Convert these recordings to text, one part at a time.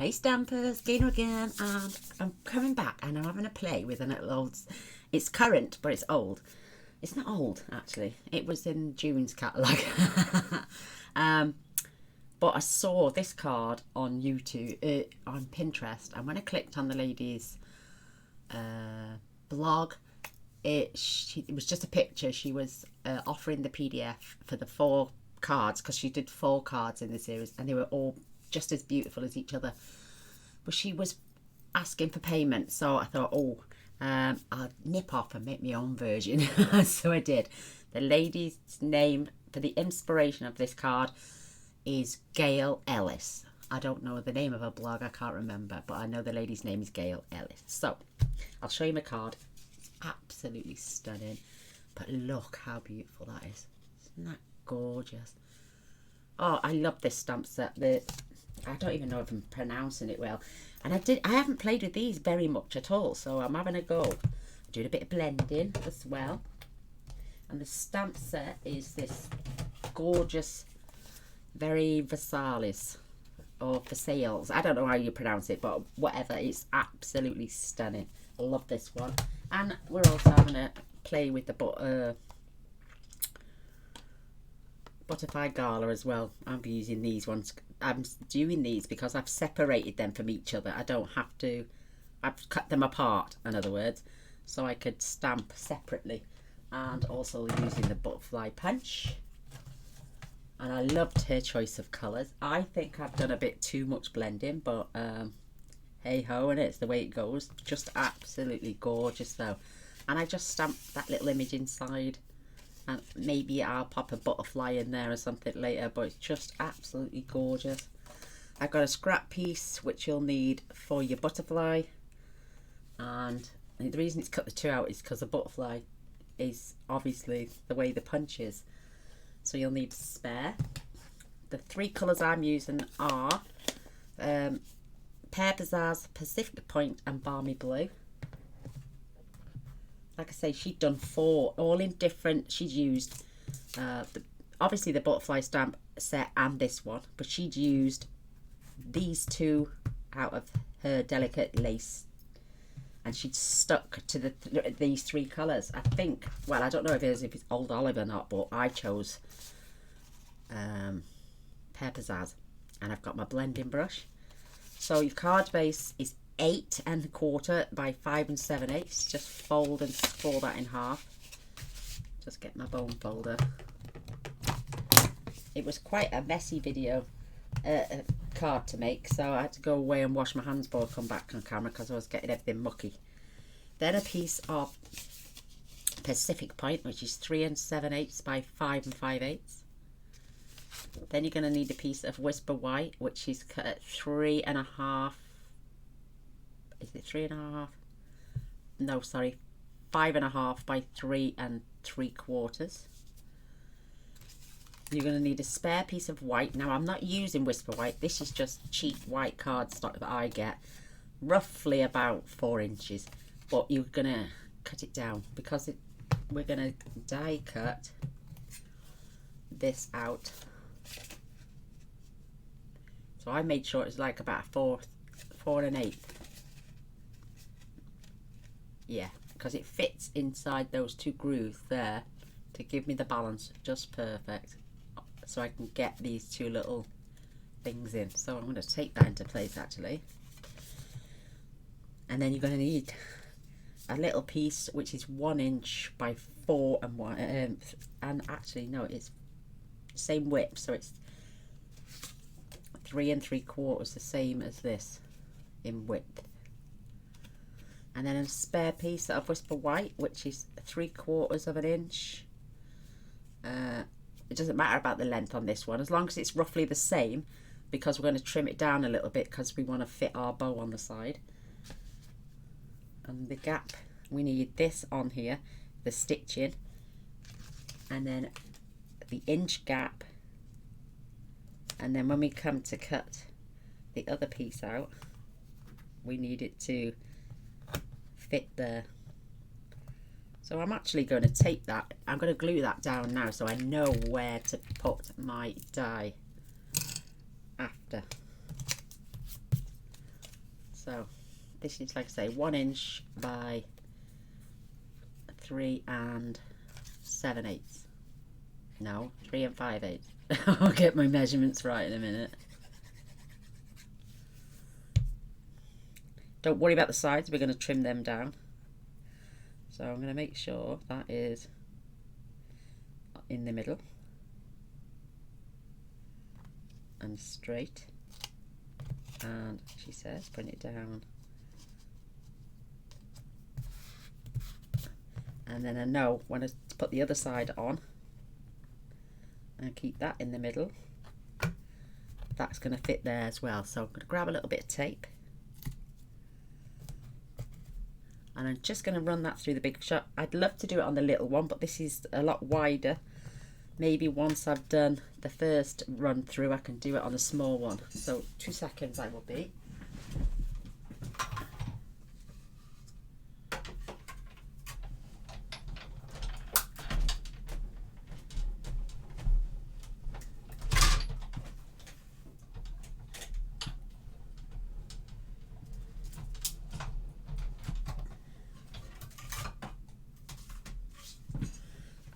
Hey Stampers, Gaynor again, and I'm coming back and I'm having a play with a little old, it's current but it's old. It's not old actually, it was in June's catalogue. But I saw this card on YouTube, on Pinterest, and when I clicked on the lady's blog, it was just a picture. She was offering the PDF for the 4 cards, because she did 4 cards in the series and they were all just as beautiful as each other, but she was asking for payment, so I thought, I'll nip off and make my own version. So I did. The lady's name for the inspiration of this card is Gail Ellis. I don't know the name of her blog, I can't remember, but I know the lady's name is Gail Ellis. So I'll show you my card. It's absolutely stunning, but look how beautiful that is. Isn't that gorgeous? Oh, I love this stamp set. I don't even know if I'm pronouncing it well. And I haven't played with these very much at all, so I'm having a go. I'm doing a bit of blending as well. And the stamp set is this gorgeous, very Versailles, or Versailles. I don't know how you pronounce it, but whatever. It's absolutely stunning. I love this one. And we're also having a play with the Butterfly Gala as well. I'll be using these ones. I'm doing these because I've separated them from each other. I don't have to, I've cut them apart, in other words, so I could stamp separately. And also using the butterfly punch. And I loved her choice of colours. I think I've done a bit too much blending, but hey ho, and it's the way it goes. Just absolutely gorgeous though. And I just stamped that little image inside. And maybe I'll pop a butterfly in there or something later, but it's just absolutely gorgeous. I've got a scrap piece which you'll need for your butterfly, and the reason it's cut the 2 out is because the butterfly is obviously the way the punch is, so you'll need a spare. The 3 colours I'm using are Pear Bazaar's Pacific Point and Balmy Blue. Like I say, she'd done 4, all in different. She'd used obviously the butterfly stamp set and this one, but she'd used these 2 out of her delicate lace, and she'd stuck to these 3 colours. I think, well, I don't know if it's Old Olive or not, but I chose Pear Bazaar's, and I've got my blending brush. So your card base is 8 1/4 by 5 7/8. Just fold and fold that in half. Just get my bone folder. It was quite a messy video, card to make, so I had to go away and wash my hands before I come back on camera because I was getting everything mucky. Then a piece of Pacific Point, which is 3 7/8 by 5 5/8. Then you're going to need a piece of Whisper White, which is cut at 3 1/2. Is it 3 1/2? No, sorry, 5 1/2 by 3 3/4. You're going to need a spare piece of white. Now, I'm not using Whisper White. This is just cheap white cardstock that I get, roughly about 4 inches. But you're going to cut it down because we're going to die cut this out. So I made sure it's like about 4 1/8. Yeah, because it fits inside those 2 grooves there to give me the balance just perfect, so I can get these 2 little things in. So I'm going to take that into place actually. And then you're going to need a little piece which is 1 inch by 4 1, and actually no, it's same width, so it's 3 3/4, the same as this in width. And then a spare piece of Whisper White, which is 3/4 of an inch. It doesn't matter about the length on this one, as long as it's roughly the same, because we're going to trim it down a little bit because we want to fit our bow on the side. And the gap, we need this on here, the stitching, and then the inch gap. And then when we come to cut the other piece out, we need it to fit there. So I'm actually going to take that, I'm going to glue that down now so I know where to put my die after. So this is, like I say, 1 inch by 3 7/8. No, 3 5/8. I'll get my measurements right in a minute. Don't worry about the sides, we're going to trim them down. So I'm going to make sure that is in the middle and straight. And she says, bring it down. And then I know when I put the other side on and keep that in the middle, that's going to fit there as well. So I'm going to grab a little bit of tape. And I'm just going to run that through the big shot. I'd love to do it on the little one, but this is a lot wider. Maybe once I've done the first run through, I can do it on the small one. So 2 seconds I will be.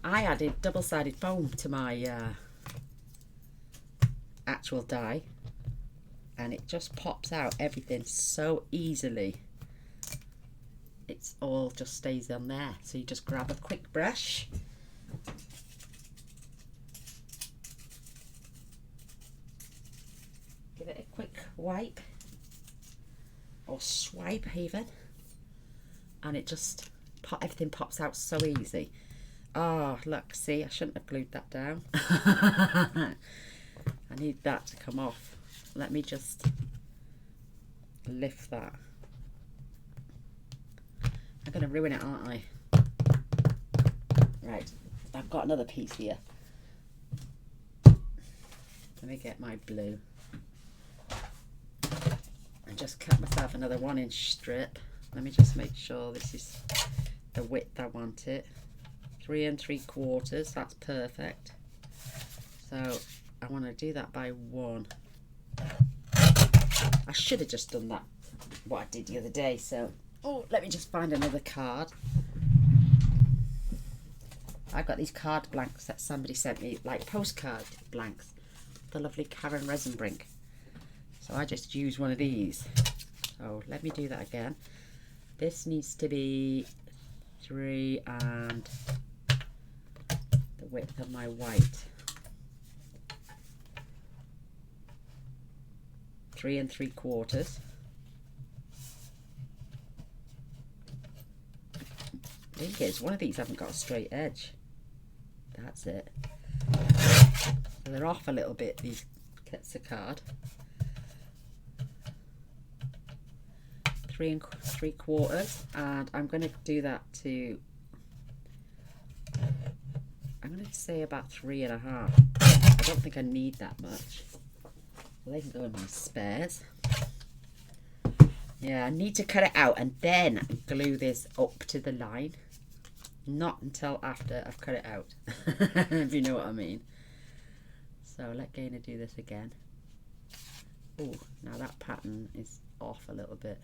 I added double-sided foam to my actual die, and it just pops out everything so easily. It's all just stays on there. So you just grab a quick brush, give it a quick wipe or swipe even, and it just everything pops out so easy. Oh, look, see, I shouldn't have glued that down. I need that to come off. Let me just lift that. I'm going to ruin it, aren't I? Right, I've got another piece here. Let me get my blue. And just cut myself another 1 inch strip. Let me just make sure this is the width I want it. 3 3/4, that's perfect. So I want to do that by 1. I should have just done that, what I did the other day. So, oh, let me just find another card. I got these card blanks that somebody sent me, like postcard blanks, the lovely Karen Resin Brink. So I just used one of these. So let me do that again. This needs to be 3 and the width of my white. 3 3/4. I think it's one of these haven't got a straight edge. That's it. So they're off a little bit, these kits of card. 3 3/4, and I'm going to do that to, I'm going to say about 3 1/2. I don't think I need that much. Well, they can go in my spares. Yeah, I need to cut it out and then glue this up to the line. Not until after I've cut it out, if you know what I mean. So let Gaynor do this again. Oh, now that pattern is off a little bit.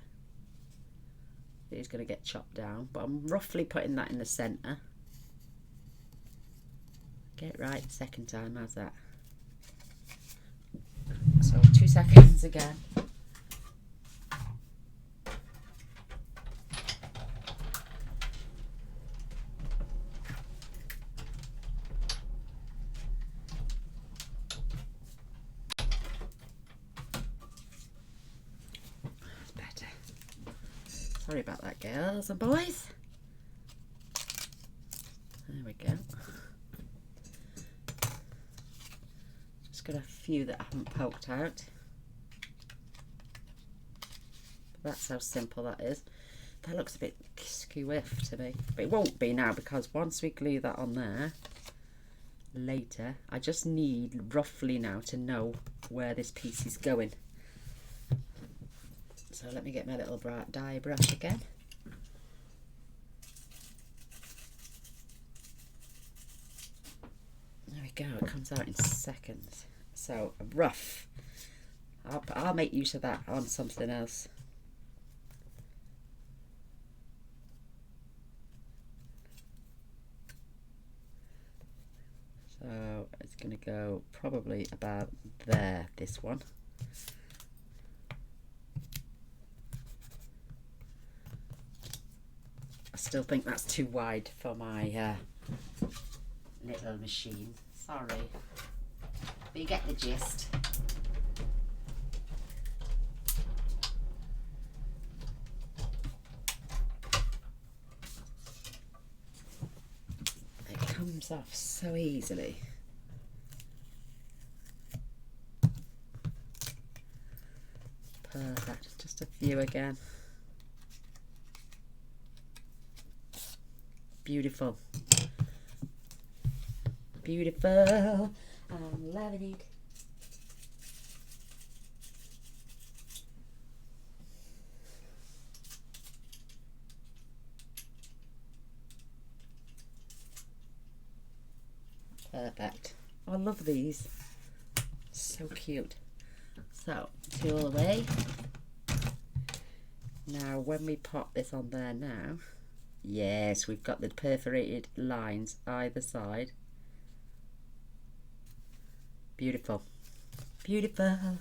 It is going to get chopped down, but I'm roughly putting that in the centre. Get it right second time, how's that? So 2 seconds again. That's better. Sorry about that, girls and boys. There we go. Got a few that I haven't poked out. But that's how simple that is. That looks a bit skew-iff to me, but it won't be now, because once we glue that on there later, I just need roughly now to know where this piece is going. So let me get my little dye brush again. There we go, it comes out in seconds. So rough. I'll make use of that on something else. So it's going to go probably about there, this one. I still think that's too wide for my little machine. Sorry. But you get the gist. It comes off so easily. Perfect. Just a few again. Beautiful. Beautiful. I'm loving it. Perfect. I love these. So cute. So, two all the way. Now, when we pop this on there now, yes, we've got the perforated lines either side. Beautiful. Beautiful.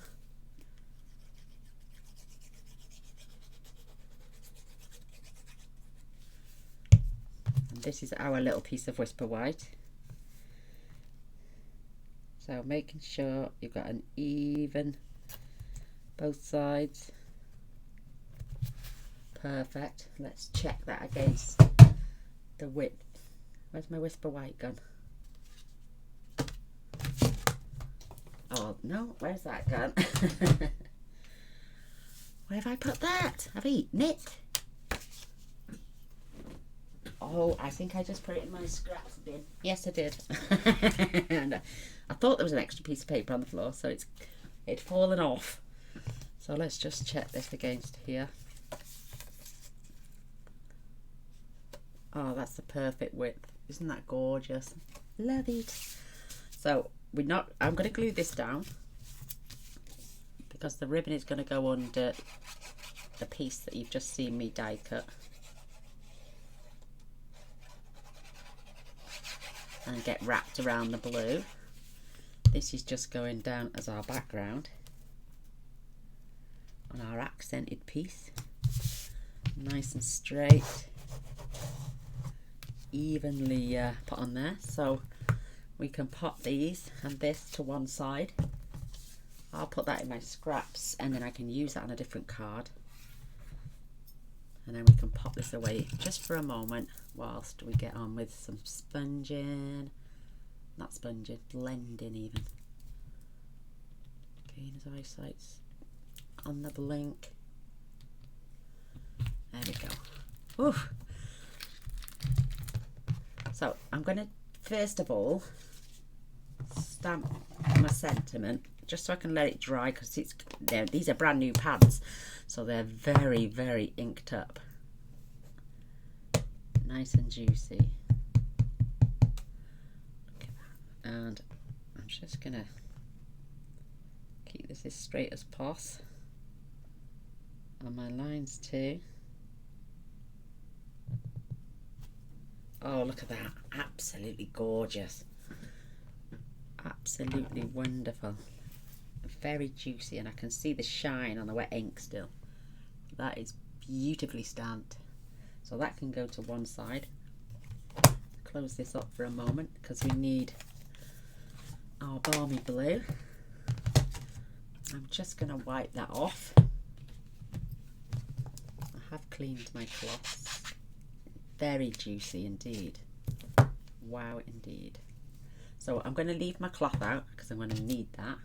And this is our little piece of Whisper White. So making sure you've got an even both sides. Perfect. Let's check that against the width. Where's my Whisper White gone? Oh no, where's that gone? Where have I put that? Have I eaten it? Oh, I think I just put it in my scraps bin. Yes, I did. And I thought there was an extra piece of paper on the floor, so it'd fallen off. So let's just check this against here. Oh, that's the perfect width. Isn't that gorgeous? Love it. So I'm going to glue this down because the ribbon is going to go under the piece that you've just seen me die cut. And get wrapped around the blue. This is just going down as our background on our accented piece. Nice and straight, evenly put on there. So we can pop these and this to one side. I'll put that in my scraps and then I can use that on a different card. And then we can pop this away just for a moment whilst we get on with some sponging. Not sponging, blending even. Getting his eyesight's on the blink. There we go. Oof. So I'm going to first of all stamp my sentiment just so I can let it dry because these are brand new pads, so they're very, very inked up. Nice and juicy. Look at that. And I'm just going to keep this as straight as possible on my lines too. Oh, look at that. Absolutely gorgeous. Absolutely wonderful. Very juicy, and I can see the shine on the wet ink still. That is beautifully stamped. So that can go to one side. Close this up for a moment because we need our balmy blue. I'm just going to wipe that off. I have cleaned my cloths. Very juicy indeed. Wow, indeed. So I'm going to leave my cloth out because I'm going to need that.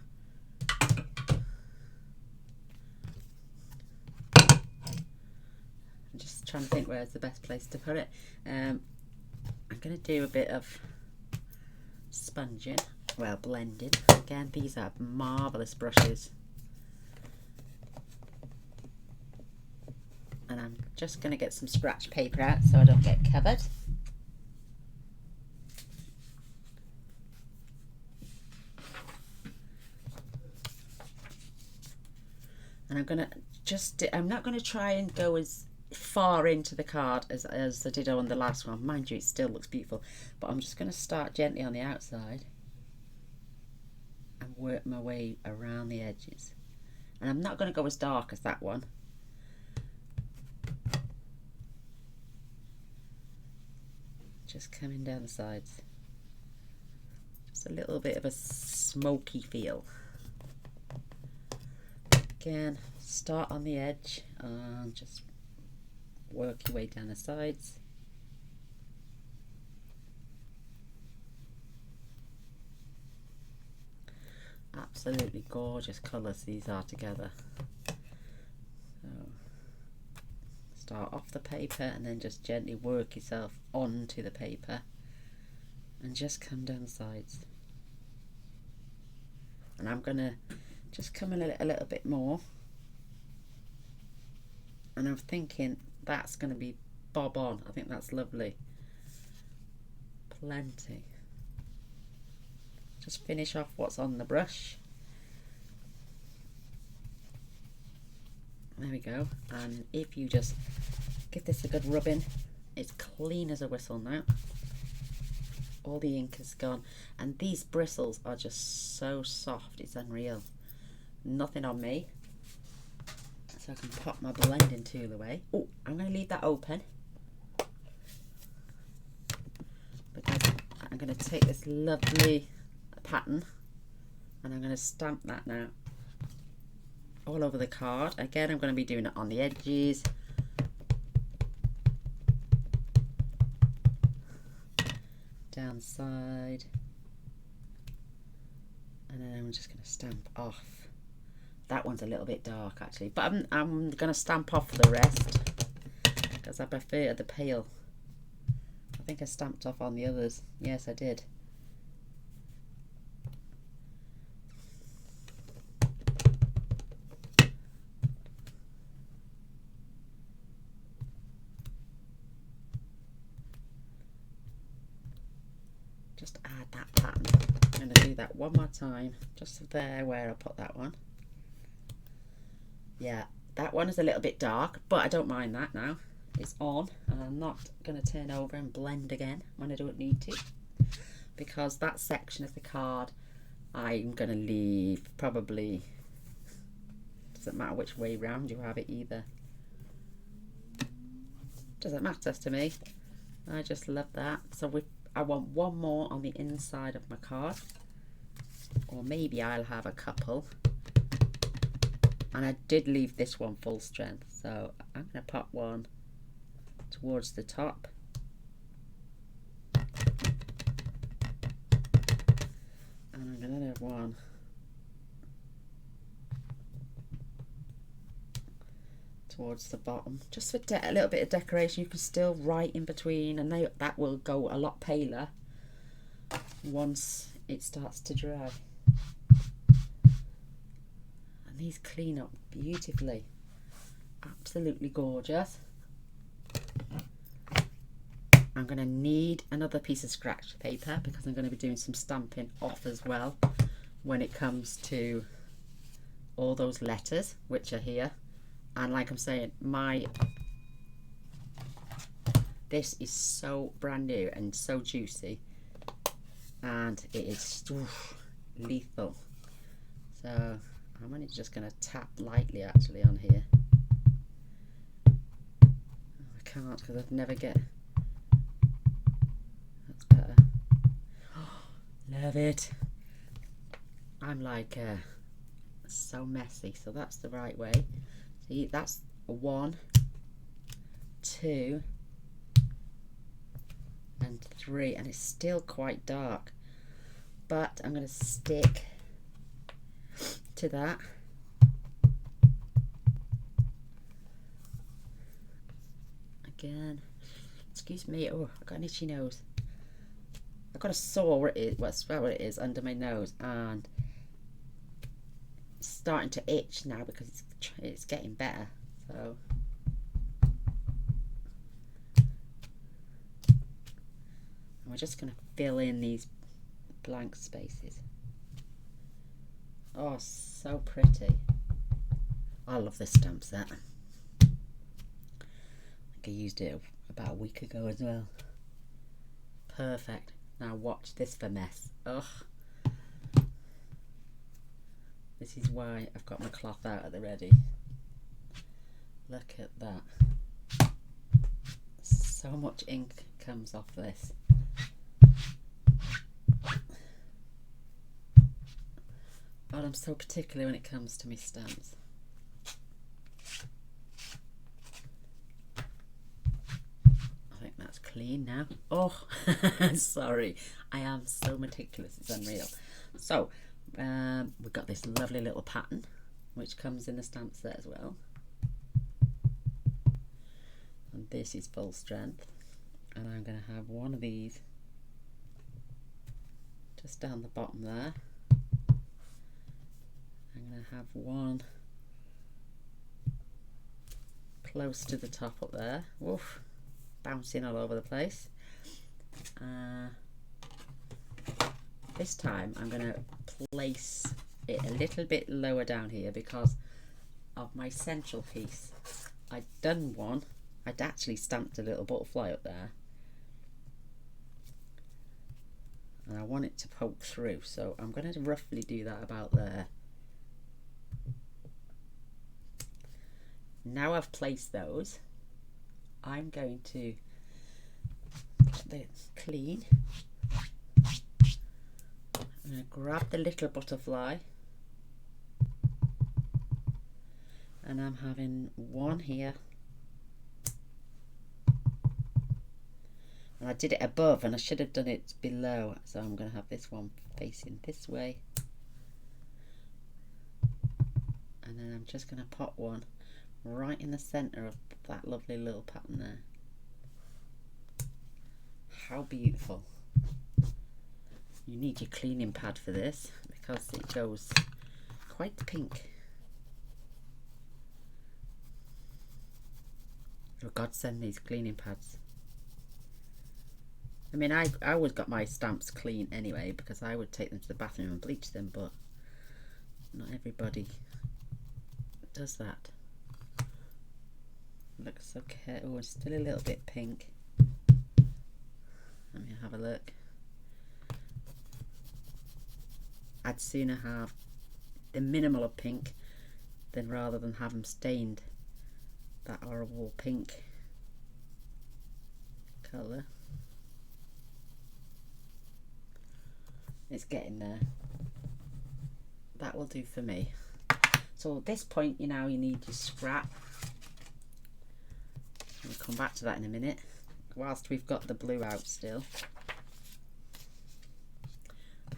I'm just trying to think where's the best place to put it. I'm going to do a bit of sponging, well, blending. Again, these are marvellous brushes. And I'm just going to get some scratch paper out so I don't get covered. And I'm going to I'm not going to try and go as far into the card as I did on the last one. Mind you, it still looks beautiful. But I'm just going to start gently on the outside. work my way around the edges. And I'm not going to go as dark as that one. Just coming down the sides. Just a little bit of a smoky feel. Again, start on the edge and just work your way down the sides. Absolutely gorgeous colours these are together. So start off the paper and then just gently work yourself onto the paper and just come down the sides. And I'm going to just come a little bit more, and I'm thinking that's going to be bob on. I think that's lovely. Plenty. Just finish off what's on the brush. There we go. And if you just give this a good rubbing, it's clean as a whistle now. All the ink is gone, and these bristles are just so soft, it's unreal. Nothing on me. So I can pop my blending tool away. Oh, I'm going to leave that open because I'm going to take this lovely pattern and I'm going to stamp that now all over the card. Again, I'm going to be doing it on the edges. Down the side. And then I'm just going to stamp off. That one's a little bit dark actually, but I'm going to stamp off the rest because I prefer the pale. I think I stamped off on the others. Yes, I did. Just add that pattern. I'm going to do that one more time, just there where I put that one. Yeah, that one is a little bit dark, but I don't mind that now. It's on, and I'm not going to turn over and blend again when I don't need to, because that section of the card I'm going to leave probably, doesn't matter which way round you have it either. Doesn't matter to me. I just love that. So I want one more on the inside of my card, or maybe I'll have a couple. And I did leave this one full strength, so I'm going to pop one towards the top. And I'm going to have one towards the bottom, just for a little bit of decoration. You can still write in between, and that will go a lot paler once it starts to dry. These clean up beautifully. Absolutely gorgeous. I'm going to need another piece of scratch paper because I'm going to be doing some stamping off as well when it comes to all those letters which are here. And like I'm saying, this is so brand new and so juicy, and it is lethal. So I'm only just going to tap lightly actually on here. I can't because I'd never get. That's better. Oh, love it. I'm like so messy, so that's the right way. See, that's 1, 2 and 3, and it's still quite dark, but I'm going to stick to that. Again, excuse me, oh, I've got an itchy nose. I've got a sore where it is, where it is under my nose, and it's starting to itch now because it's getting better. So we're just going to fill in these blank spaces. Oh, so pretty. I love this stamp set. I think I used it about a week ago as well. Perfect. Now watch this for mess. Ugh. This is why I've got my cloth out at the ready. Look at that. So much ink comes off this. But I'm so particular when it comes to my stamps. I think that's clean now. Oh, sorry. I am so meticulous, it's unreal. So, we've got this lovely little pattern, which comes in the stamp set as well. And this is full strength. And I'm going to have one of these just down the bottom there. I'm going to have one close to the top up there. Woof, bouncing all over the place. This time I'm going to place it a little bit lower down here because of my central piece. I'd done one, I'd actually stamped a little butterfly up there. And I want it to poke through, so I'm going to roughly do that about there. Now I've placed those, I'm going to get this clean. I'm going to grab the little butterfly, and I'm having one here, and I did it above and I should have done it below, so I'm going to have this one facing this way, and then I'm just going to pop one right in the center of that lovely little pattern there. How beautiful. You need your cleaning pad for this because it goes quite pink. Oh God, send these cleaning pads. I mean, I always got my stamps clean anyway because I would take them to the bathroom and bleach them, but not everybody does that. Looks okay. Oh, it's still a little bit pink. Let me have a look. I'd sooner have the minimal of pink than rather than have them stained that horrible pink colour. It's getting there. That will do for me. So at this point, you need your scrap. We'll come back to that in a minute. Whilst we've got the blue out still,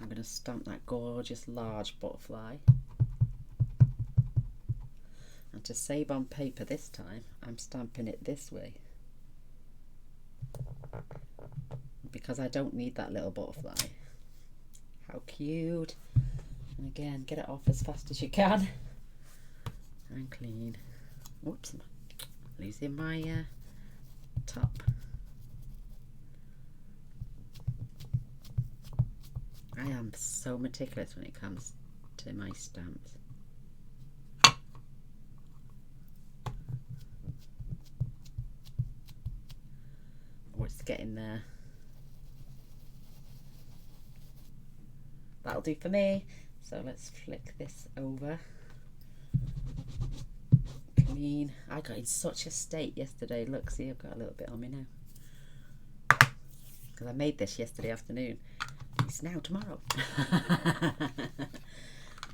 I'm going to stamp that gorgeous large butterfly. And to save on paper this time, I'm stamping it this way, because I don't need that little butterfly. How cute. And again, get it off as fast as you can. And clean. Whoops, losing my top. I am so meticulous when it comes to my stamps. Oh, it's getting there. That'll do for me. So let's flick this over. Clean. I got in such a state yesterday. Look, see, I've got a little bit on me now. Because I made this yesterday afternoon. It's now tomorrow.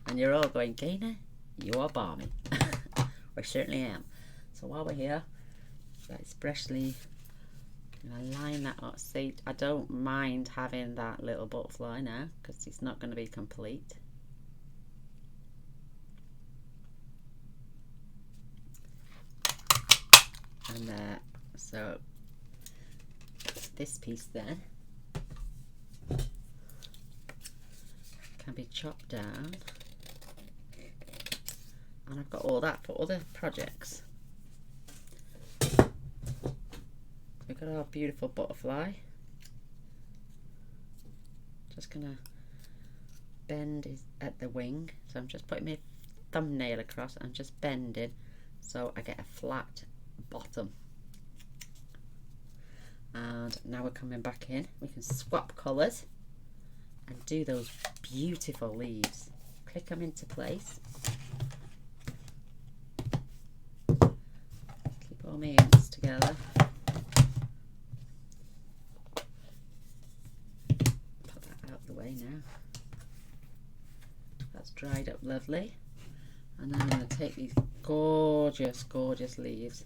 And you're all going, Gaynor, you are balmy. I certainly am. So while we're here, let's freshly line that up. See, I don't mind having that little butterfly now because it's not going to be complete. And so this piece then can be chopped down, and I've got all that for other projects. We've got our beautiful butterfly. Just gonna bend it at the wing, so I'm just putting my thumbnail across and just bending so I get a flat bottom. And now we're coming back in, we can swap colours and do those beautiful leaves. click them into place. Keep all my ends together. Put that out the way now. That's dried up lovely. And then I'm going to take these gorgeous, gorgeous leaves.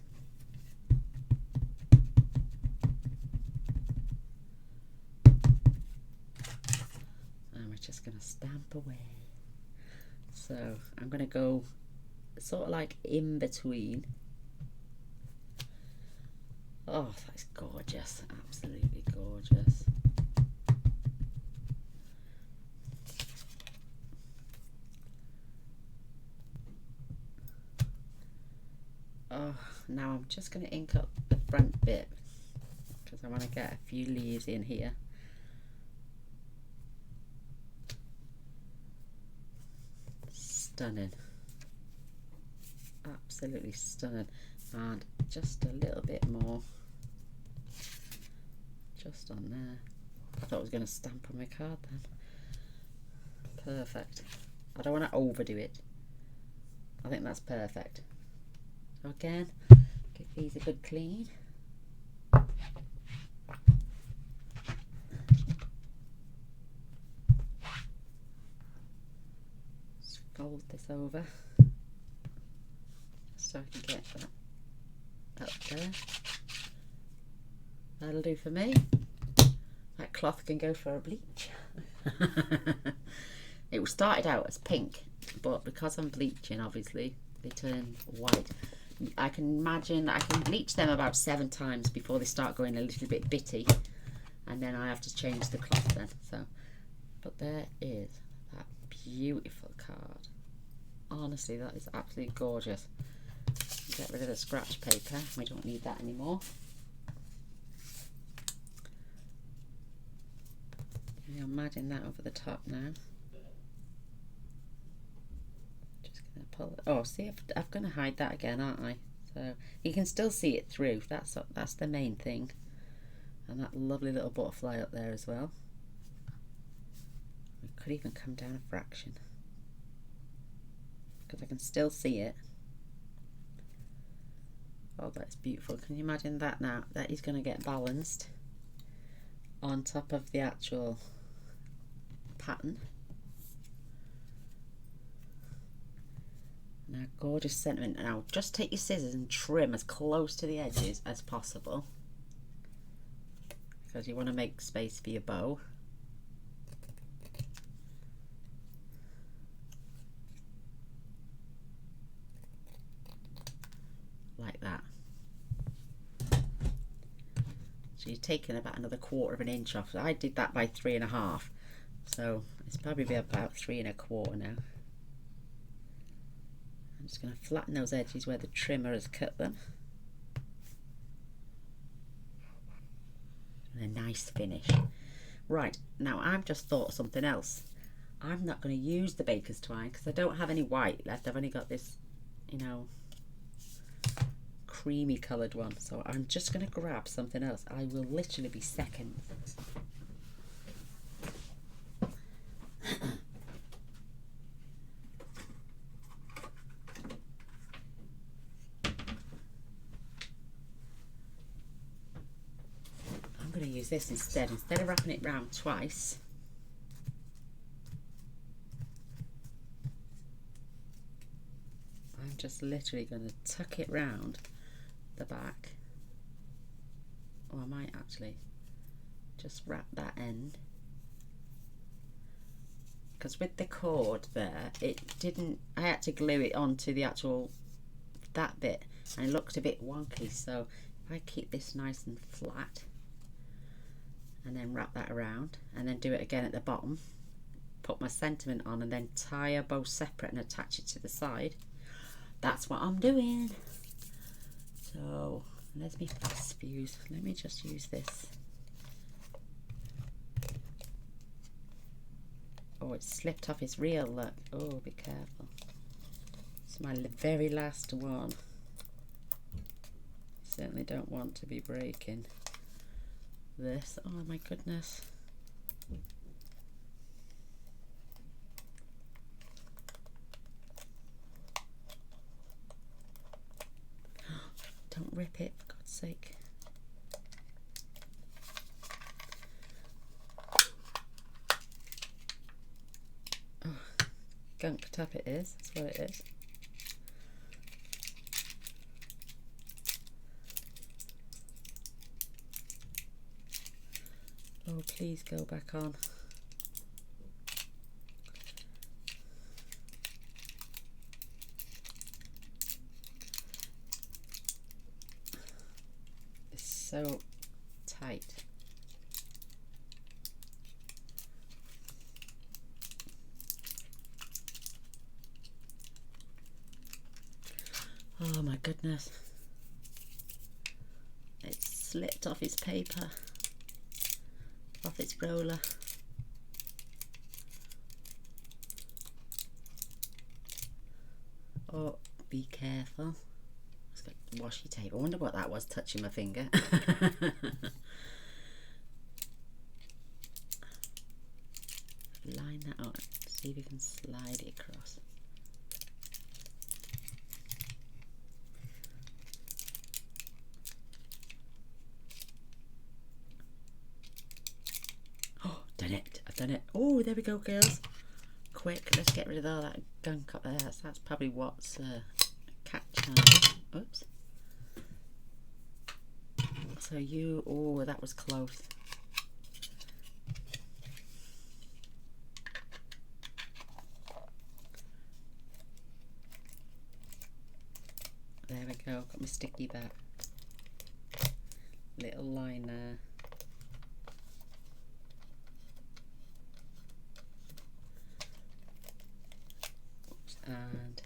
And we're just going to stamp away. So I'm going to go sort of like in between. Oh, that's gorgeous. Absolutely gorgeous. Oh, now I'm just going to ink up the front bit because I want to get a few leaves in here. Stunning. Absolutely stunning. And just a little bit more. Just on there. I thought I was going to stamp on my card then. Perfect. I don't want to overdo it. I think that's perfect. So again, give these a good clean. Just fold this over so I can get that up there. That'll do for me. That cloth can go for a bleach. It started out as pink, but because I'm bleaching, obviously, they turn white. I can imagine I can bleach them about 7 times before they start going a little bit bitty, and then I have to change the cloth then. So, but there is that beautiful card. Honestly, that is absolutely gorgeous. Get rid of the scratch paper. We don't need that anymore. Can you imagine that over the top now? Oh, see, I'm going to hide that again, aren't I? So you can still see it through. That's the main thing. And that lovely little butterfly up there as well. It could even come down a fraction because I can still see it. Oh, that's beautiful. Can you imagine that now? That is going to get balanced on top of the actual pattern. Now, gorgeous sentiment. Now, just take your scissors and trim as close to the edges as possible because you want to make space for your bow. Like that. So you're taking about another 1/4 inch off. So I did that by 3.5. So it's probably about 3 1/4 now. I'm just going to flatten those edges where the trimmer has cut them. And a nice finish. Right, now I've just thought of something else. I'm not going to use the baker's twine because I don't have any white left. I've only got this, you know, creamy coloured one. So I'm just going to grab something else. I will literally be seconds. I'm going to use this instead of wrapping it round twice. I'm just literally going to tuck it round the back, or I might actually just wrap that end, because with the cord there, it didn't, I had to glue it onto the actual, that bit, and it looked a bit wonky. So if I keep this nice and flat and then wrap that around and then do it again at the bottom, put my sentiment on and then tie a bow separate and attach it to the side, that's what I'm doing. So let me fast fuse. Let me just use this. Oh, it slipped off his reel, look. Oh, be careful. It's my very last one. Certainly don't want to be breaking this. Oh my goodness. Don't rip it, for God's sake. Oh, gunk tap it is, that's what it is. Oh, please go back on. It's so tight. Oh my goodness. It slipped off his paper. Off its roller. Oh, be careful. It's got washi tape. I wonder what that was touching my finger. Line that on. See if we can slide it across. Done it, I've done it. Oh, there we go, girls. Quick, let's get rid of all that gunk up there. That's probably what's catching. Oops. So you, oh, that was close. There we go, got my sticky back. Little line there. And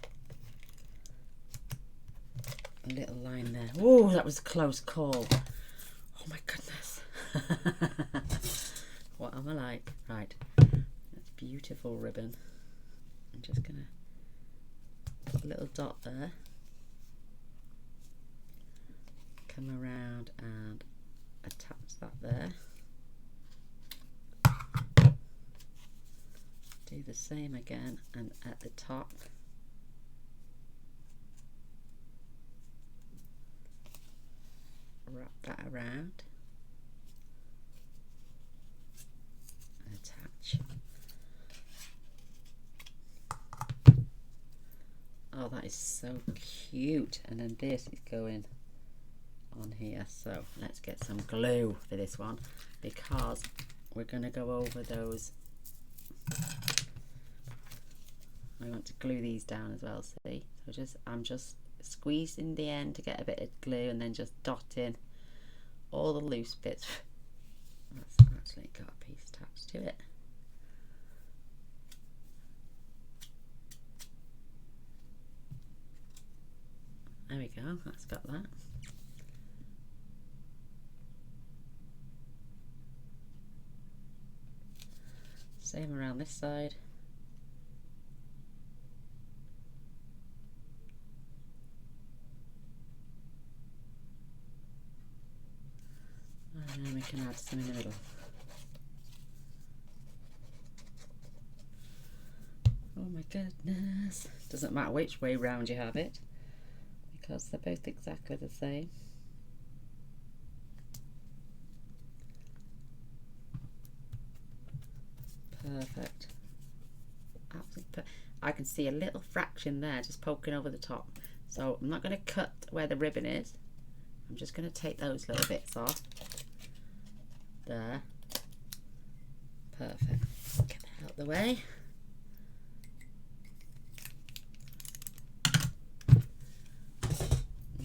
a little line there. Oh, that was a close call. Oh my goodness. What am I like? Right, that's beautiful ribbon. I'm just gonna put a little dot there, come around and attach that there. Do the same again, and at the top wrap that around and attach. Oh, that is so cute. And then this is going on here, so let's get some glue for this one, because we're going to go over those. I want to glue these down as well, see? So I'm just squeezing the end to get a bit of glue, and then just dotting all the loose bits. That's actually got a piece attached to it. There we go, that's got that. Same around this side. And then we can add some in the middle. Oh my goodness. Doesn't matter which way round you have it, because they're both exactly the same. Perfect. Absolutely. I can see a little fraction there just poking over the top. So I'm not going to cut where the ribbon is. I'm just going to take those little bits off. There. Perfect. Get that out of the way.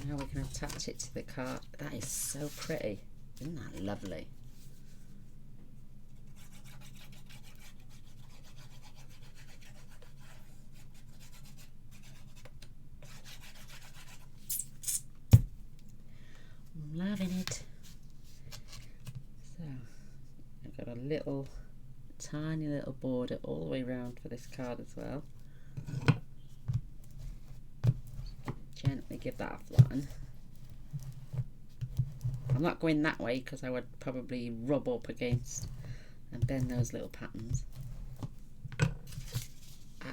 Now we can attach it to the card. That is so pretty. Isn't that lovely? I'm loving it. So I've got a little tiny little border all the way around for this card as well. Gently give that a flatten. I'm not going that way because I would probably rub up against and bend those little patterns.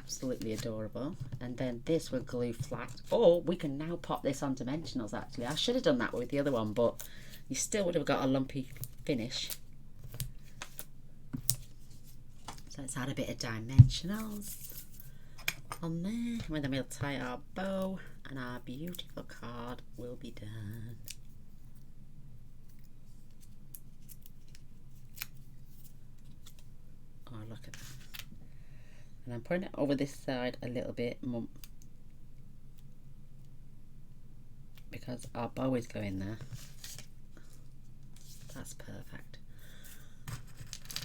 absolutely adorable. And then this will glue flat. Or we can now pop this on dimensionals actually. I should have done that with the other one, but you still would have got a lumpy finish. So let's add a bit of dimensionals on there. And then we'll tie our bow and our beautiful card will be done. Oh, look at that. And I'm putting it over this side a little bit more because our bow is going there. That's perfect.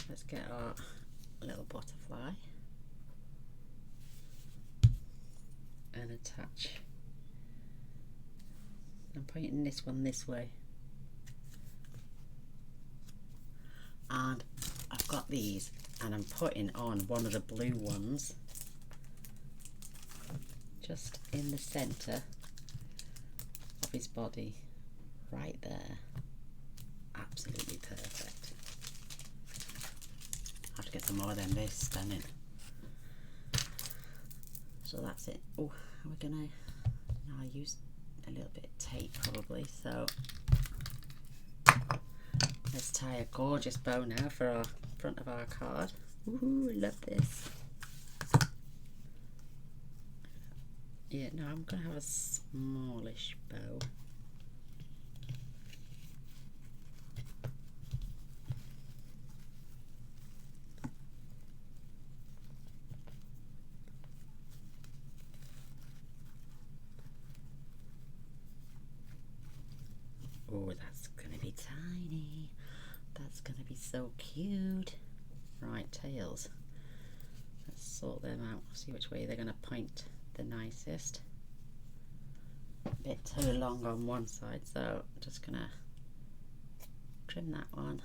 Let's get our little butterfly and attach. I'm pointing this one this way. And I've got these. And I'm putting on one of the blue ones just in the centre of his body, right there. Absolutely perfect. I have to get some more than this, stunning. So that's it. Oh, we're gonna now use a little bit of tape probably. So let's tie a gorgeous bow now for our front of our card. Ooh, I love this. Yeah, no, I'm gonna have a smallish bow. Oh, that's gonna be tiny. That's gonna be so cute. Right, tails. Let's sort them out. See which way they're gonna point the nicest. A bit too long on one side, so I'm just gonna trim that one.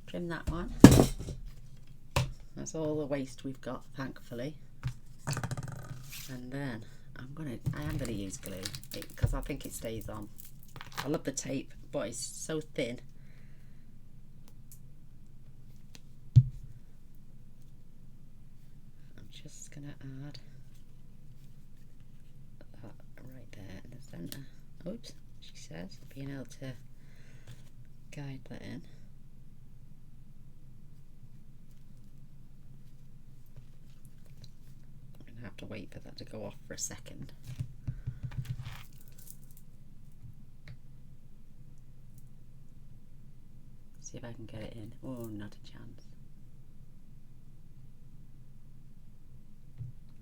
Trim that one. That's all the waste we've got, thankfully. And then I am gonna use glue because I think it stays on. I love the tape, but it's so thin. I'm just gonna add that right there in the centre. Oops, she says, being able to guide that in. I'm gonna have to wait for that to go off for a second. See if I can get it in. Oh, not a chance.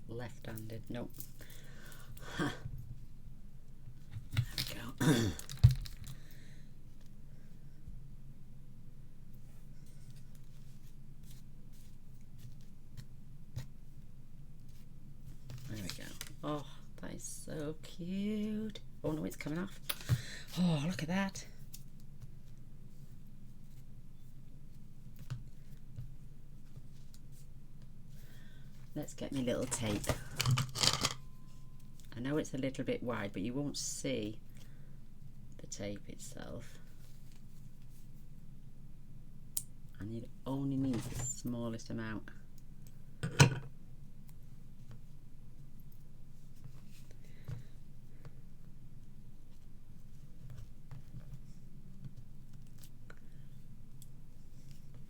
Left-handed, nope. Huh. There we go. There we go. Oh, that is so cute. Oh no, it's coming off. Oh, look at that. Let's get me little tape. I know it's a little bit wide, but you won't see the tape itself. And you only need the smallest amount.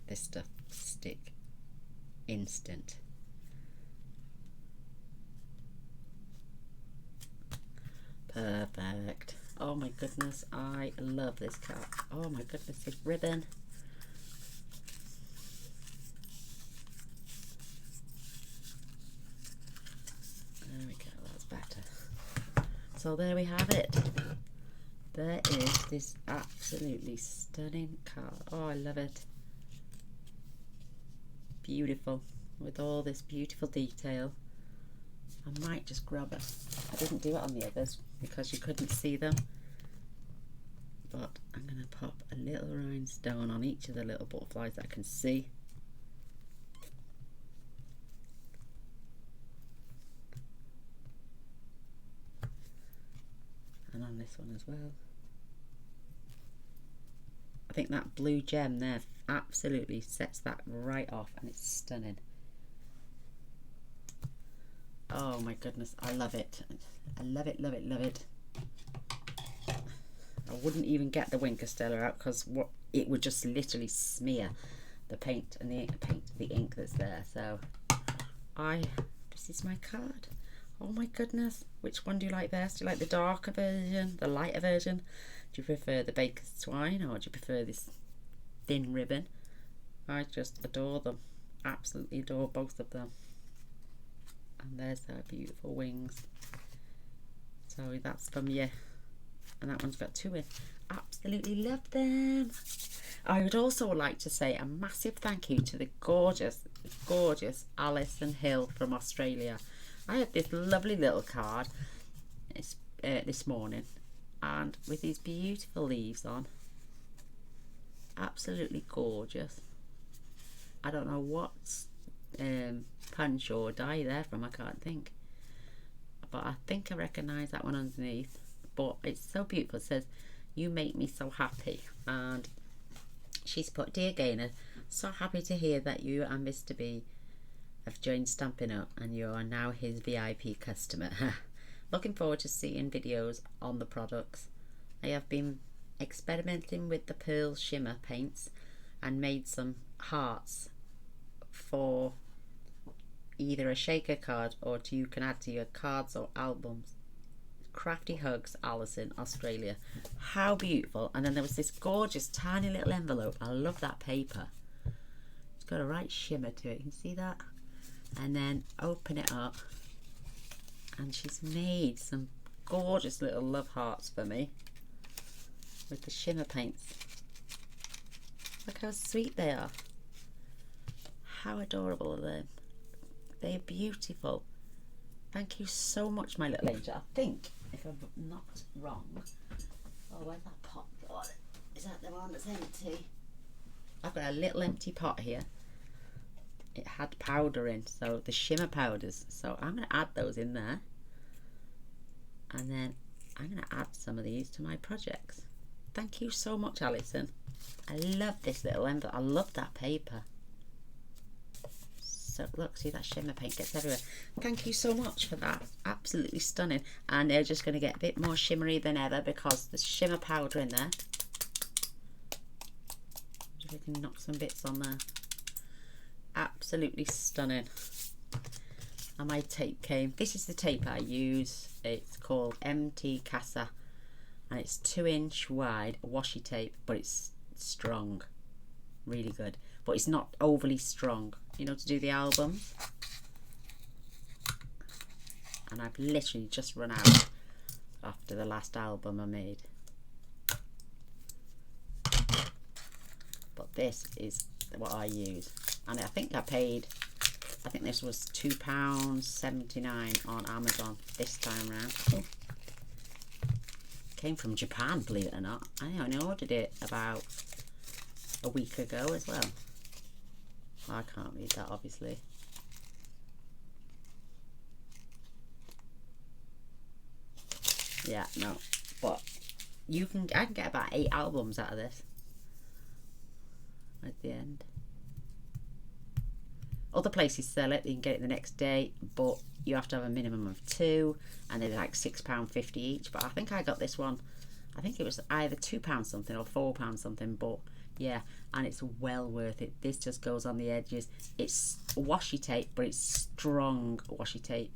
This stuff stick instant. Perfect. Oh my goodness, I love this card. Oh my goodness, this ribbon. There we go, that's better. So there we have it. There is this absolutely stunning card. Oh, I love it. Beautiful, with all this beautiful detail. I might just grab it. I didn't do it on the others because you couldn't see them. But I'm going to pop a little rhinestone on each of the little butterflies that I can see. And on this one as well. I think that blue gem there absolutely sets that right off, and it's stunning. Oh my goodness, I love it. I love it, love it, love it. I wouldn't even get the Wink Stella out because what it would just literally smear the paint and the ink that's there. So this is my card. Oh my goodness, which one do you like best? Do you like the darker version, the lighter version? Do you prefer the baker's twine, or do you prefer this thin ribbon? I just adore them, absolutely adore both of them. And there's their beautiful wings. So that's from you, and that one's got 2 in. Absolutely love them. I would also like to say a massive thank you to the gorgeous, gorgeous Alison Hill from Australia. I had this lovely little card this morning, and with these beautiful leaves on, absolutely gorgeous. I don't know what's punch or dye there from, I can't think, but I think I recognise that one underneath. But it's so beautiful. It says, "You make me so happy," and she's put, "Dear Gaynor, so happy to hear that you and Mr. B have joined Stampin' Up and you are now his VIP customer. Looking forward to seeing videos on the products. I have been experimenting with the pearl shimmer paints and made some hearts for either a shaker card or you can add to your cards or albums. Crafty hugs, Alison, Australia." How beautiful. And then there was this gorgeous tiny little envelope. I love that paper. It's got a right shimmer to it. You can see that? And then open it up, and she's made some gorgeous little love hearts for me with the shimmer paints. Look how sweet they are. How adorable are they? They're beautiful. Thank you so much, my little angel. I think, if I'm not wrong, oh, where's that pot? Oh, is that the one that's empty? I've got a little empty pot here. It had powder in, so the shimmer powders. So I'm going to add those in there. And then I'm going to add some of these to my projects. Thank you so much, Alison. I love this little envelope. I love that paper. So look, see that shimmer paint gets everywhere. Thank you so much for that. Absolutely stunning. And they're just going to get a bit more shimmery than ever because there's shimmer powder in there. If we can knock some bits on there. Absolutely stunning. And my tape came. This is the tape I use. It's called MT Casa, and it's 2-inch wide washi tape, but it's strong, really good, but it's not overly strong, you know, to do the albums. And I've literally just run out after the last album I made, but this is what I use. And I think this was £2.79 on Amazon this time round. Oh. Came from Japan, believe it or not. I only ordered it about a week ago as well. I can't read that, obviously. Yeah, no, but I can get about 8 albums out of this at the end. Other places sell it, you can get it the next day, but you have to have a minimum of 2, and they're like £6.50 each. But I think I got this one, I think it was either £2 something or £4 something, but yeah, and it's well worth it. This just goes on the edges. It's washi tape, but it's strong washi tape.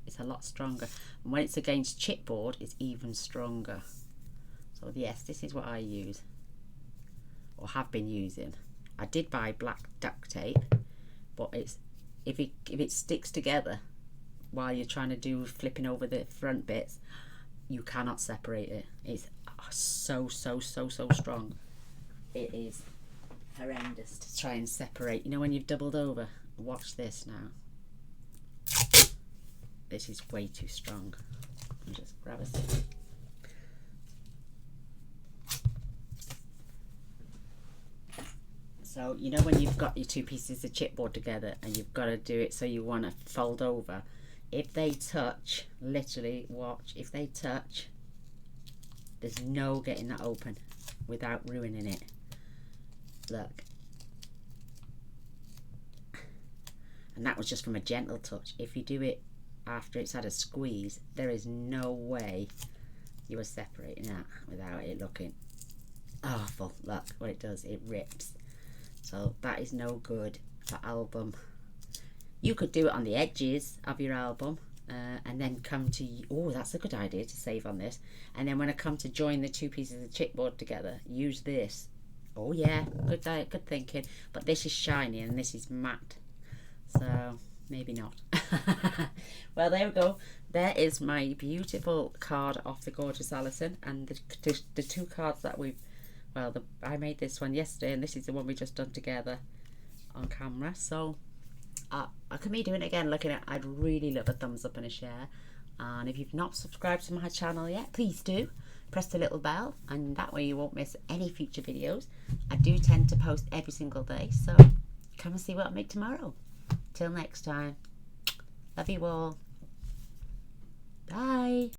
It's a lot stronger, and when it's against chipboard, it's even stronger. So yes, this is what I use, or have been using. I did buy black duct tape, but it's if it sticks together while you're trying to do flipping over the front bits, you cannot separate it. It's so strong. It is horrendous to try and separate. You know when you've doubled over? Watch this now. This is way too strong. I'll just grab a sip. So you know when you've got your 2 pieces of chipboard together and you've got to do it so you want to fold over, if they touch, literally watch, if they touch, there's no getting that open without ruining it. Look, And that was just from a gentle touch. If you do it after it's had a squeeze, there is no way you are separating that without it looking awful. Look what it does, it rips. So that is no good for album. You could do it on the edges of your album, and then come to, oh, that's a good idea to save on this. And then when I come to join the two pieces of chipboard together, use this. Oh yeah, good thinking. But this is shiny and this is matte, so maybe not. Well, there we go. There is my beautiful card off the Gorgeous Alison, and the two cards that I made this one yesterday, and this is the one we just done together on camera. So I can be doing it again, looking at, I'd really love a thumbs up and a share. And if you've not subscribed to my channel yet, please do. Press the little bell, and that way you won't miss any future videos. I do tend to post every single day, so come and see what I make tomorrow. Till next time, love you all. Bye.